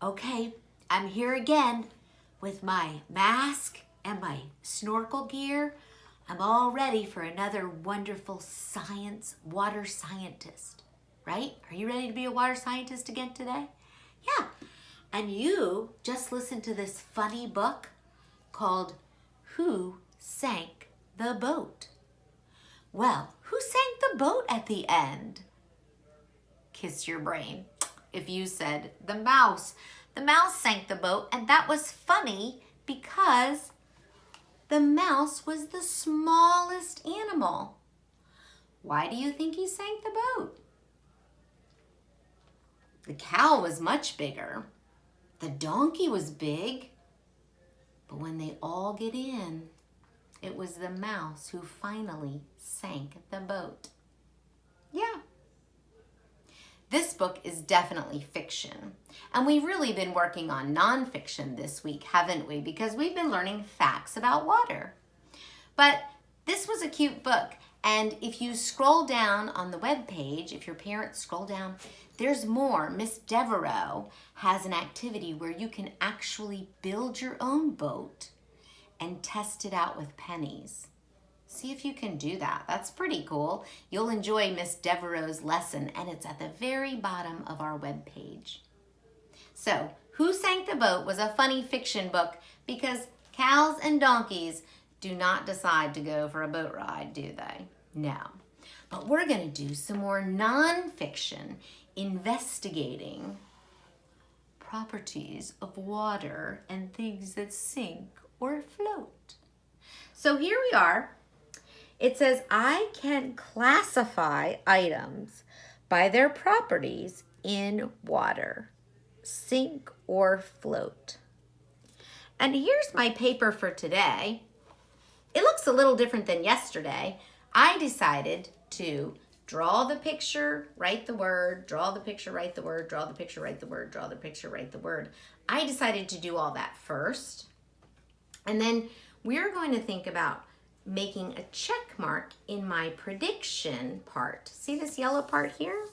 Okay, I'm here again with my mask and my snorkel gear. I'm all ready for another wonderful water scientist, right? Are you ready to be a water scientist again today? Yeah. And you just listened to this funny book called Who Sank the Boat? Well, who sank the boat at the end? Kiss your brain. If you said the mouse. The mouse sank the boat, and that was funny because the mouse was the smallest animal. Why do you think he sank the boat? The cow was much bigger. The donkey was big. But when they all get in, it was the mouse who finally sank the boat. Yeah. This book is definitely fiction. And we've really been working on nonfiction this week, haven't we? Because we've been learning facts about water. But this was a cute book. And if you scroll down on the webpage, if your parents scroll down, there's more. Miss Devereaux has an activity where you can actually build your own boat and test it out with pennies. See if you can do that. That's pretty cool. You'll enjoy Miss Devereaux's lesson, and it's at the very bottom of our webpage. So, Who Sank the Boat was a funny fiction book because cows and donkeys do not decide to go for a boat ride, do they? No. But we're going to do some more nonfiction investigating properties of water and things that sink or float. So here we are. It says, I can classify items by their properties in water, sink or float. And here's my paper for today. It looks a little different than yesterday. I decided to draw the picture, write the word, draw the picture, write the word, draw the picture, write the word, draw the picture, write the word. I decided to do all that first. And then we're going to think about making a check mark in my prediction part. See this yellow part here?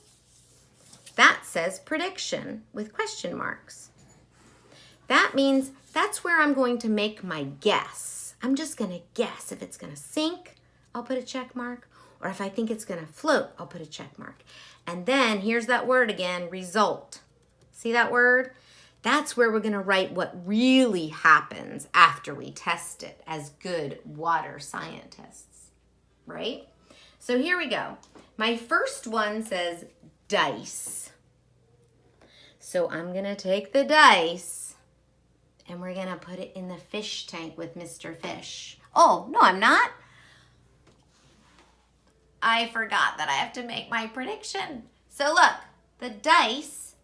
That says prediction with question marks. That means that's where I'm going to make my guess. I'm just going to guess if it's going to sink, I'll put a check mark, or if I think it's going to float, I'll put a check mark. And then here's that word again, result. See that word? That's where we're going to write what really happens after we test it as good water scientists, right? So here we go. My first one says dice. So I'm going to take the dice and we're going to put it in the fish tank with Mr. Fish. Oh, no, I'm not. I forgot that I have to make my prediction. So look, the dice,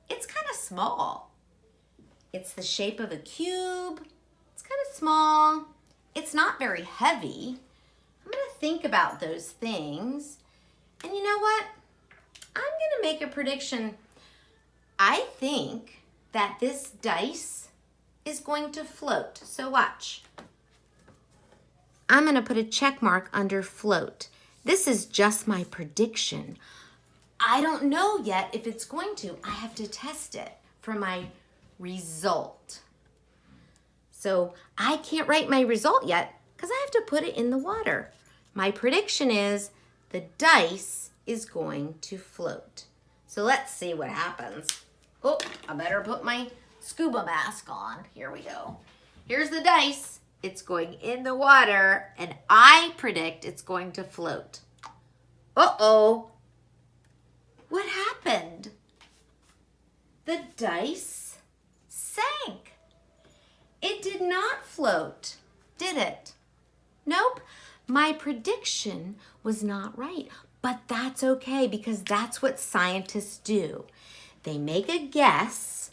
it's kind of small. It's the shape of a cube. It's kind of small. It's not very heavy. I'm going to think about those things. And you know what? I'm going to make a prediction. I think that this dice is going to float. So watch. I'm going to put a check mark under float. This is just my prediction. I don't know yet if it's going to. I have to test it for my result. So I can't write my result yet because I have to put it in the water. My prediction is the dice is going to float. So let's see what happens. Oh, I better put my scuba mask on. Here we go. Here's the dice. It's going in the water and I predict it's going to float. Uh-oh. What happened? The dice sank. It did not float, did it? Nope. My prediction was not right, but that's okay because that's what scientists do. They make a guess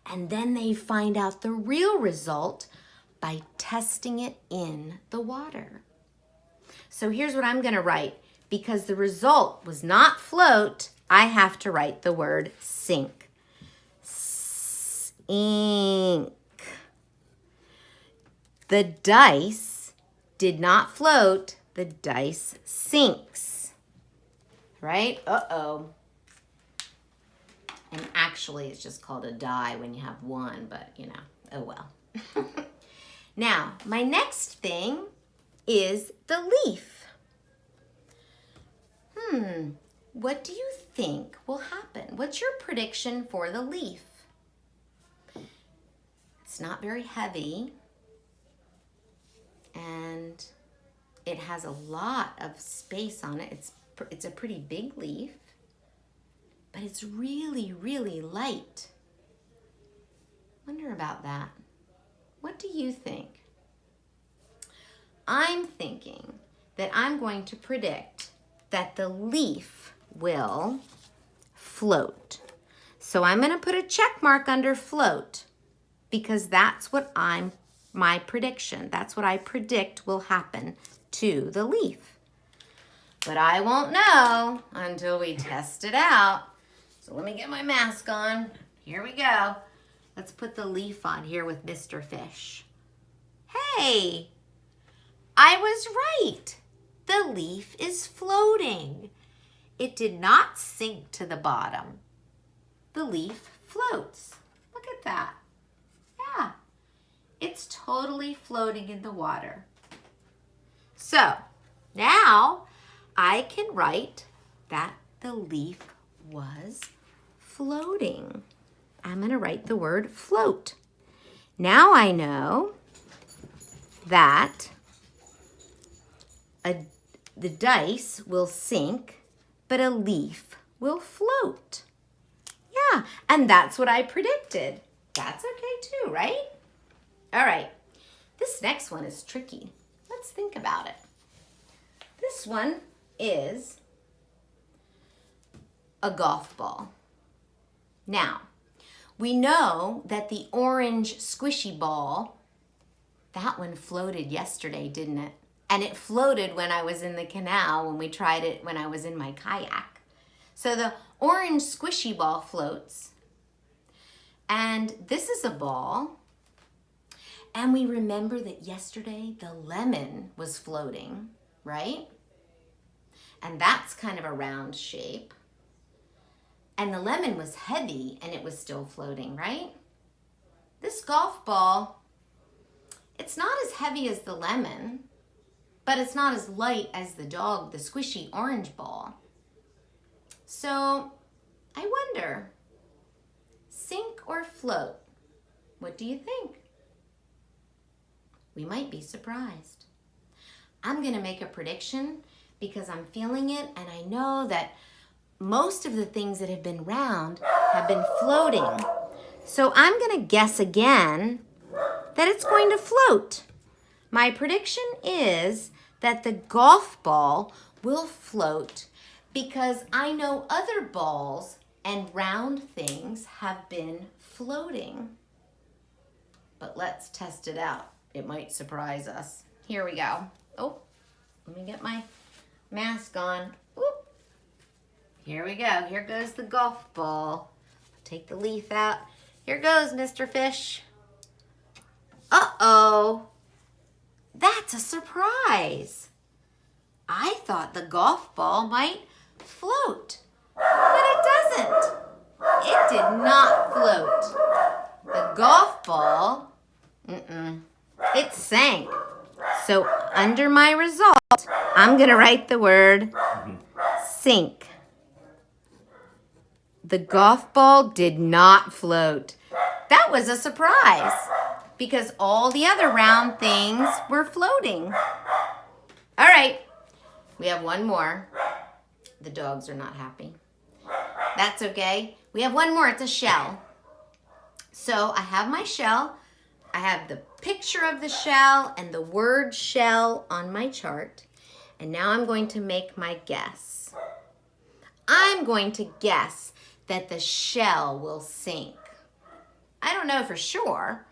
and then they find out the real result by testing it in the water. So here's what I'm going to write. Because the result was not float, I have to write the word sink. Ink. The dice did not float. The dice sinks. Right? Uh-oh. And actually, it's just called a die when you have one, but you know, oh well. Now, my next thing is the leaf. What do you think will happen? What's your prediction for the leaf? It's not very heavy, and it has a lot of space on it. It's a pretty big leaf, but it's really, really light. Wonder about that. What do you think? I'm thinking that I'm going to predict that the leaf will float. So I'm going to put a check mark under float because that's what my prediction. That's what I predict will happen to the leaf. But I won't know until we test it out. So let me get my mask on. Here we go. Let's put the leaf on here with Mr. Fish. Hey, I was right. The leaf is floating. It did not sink to the bottom. The leaf floats. Look at that. Yeah, it's totally floating in the water. So now I can write that the leaf was floating. I'm going to write the word float. Now I know that the dice will sink, but a leaf will float. Yeah, and that's what I predicted. That's okay too, right? All right, this next one is tricky. Let's think about it. This one is a golf ball. Now, we know that the orange squishy ball, that one floated yesterday, didn't it? And it floated when I was in the canal, when we tried it when I was in my kayak. So the orange squishy ball floats. And this is a ball. And we remember that yesterday the lemon was floating, right? And that's kind of a round shape. And the lemon was heavy and it was still floating, right? This golf ball, it's not as heavy as the lemon, but it's not as light as the squishy orange ball. So I wonder, sink or float? What do you think? We might be surprised. I'm going to make a prediction because I'm feeling it, and I know that most of the things that have been round have been floating. So I'm going to guess again that it's going to float. My prediction is that the golf ball will float because I know other balls and round things have been floating. But let's test it out. It might surprise us. Here we go. Oh, let me get my mask on. Oop. Here we go. Here goes the golf ball. Take the leaf out. Here goes, Mr. Fish. Uh-oh. That's a surprise. I thought the golf ball might float, but it doesn't. It did not float. The golf ball, it sank. So under my result, I'm going to write the word sink. The golf ball did not float. That was a surprise because all the other round things were floating. All right, we have one more. The dogs are not happy. That's okay. We have one more. It's a shell. So I have my shell. I have the picture of the shell and the word shell on my chart. And now I'm going to make my guess. I'm going to guess that the shell will sink. I don't know for sure,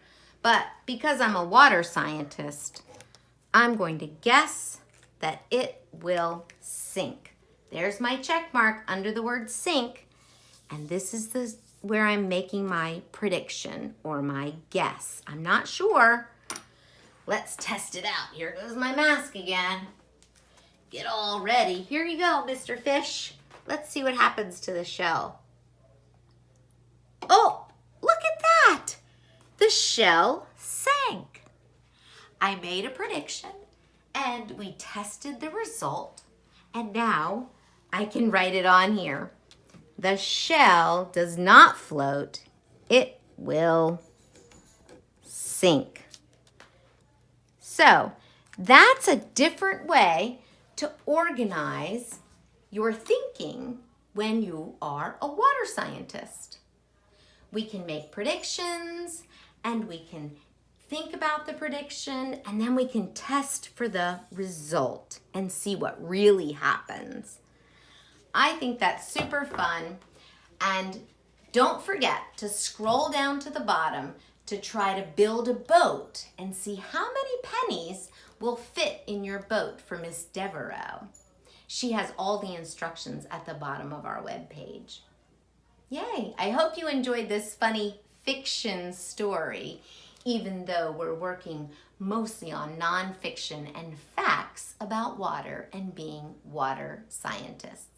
but because I'm a water scientist, I'm going to guess that it will sink. There's my check mark under the word sink, and this is where I'm making my prediction or my guess. I'm not sure. Let's test it out. Here goes my mask again. Get all ready. Here you go, Mr. Fish. Let's see what happens to the shell. Oh, look at that. The shell sank. I made a prediction and we tested the result. And now I can write it on here. The shell does not float. It will sink. So that's a different way to organize your thinking when you are a water scientist. We can make predictions and we can think about the prediction and then we can test for the result and see what really happens. I think that's super fun. And don't forget to scroll down to the bottom to try to build a boat and see how many pennies will fit in your boat for Miss Devereaux. She has all the instructions at the bottom of our webpage. Yay! I hope you enjoyed this funny fiction story, even though we're working mostly on nonfiction and facts about water and being water scientists.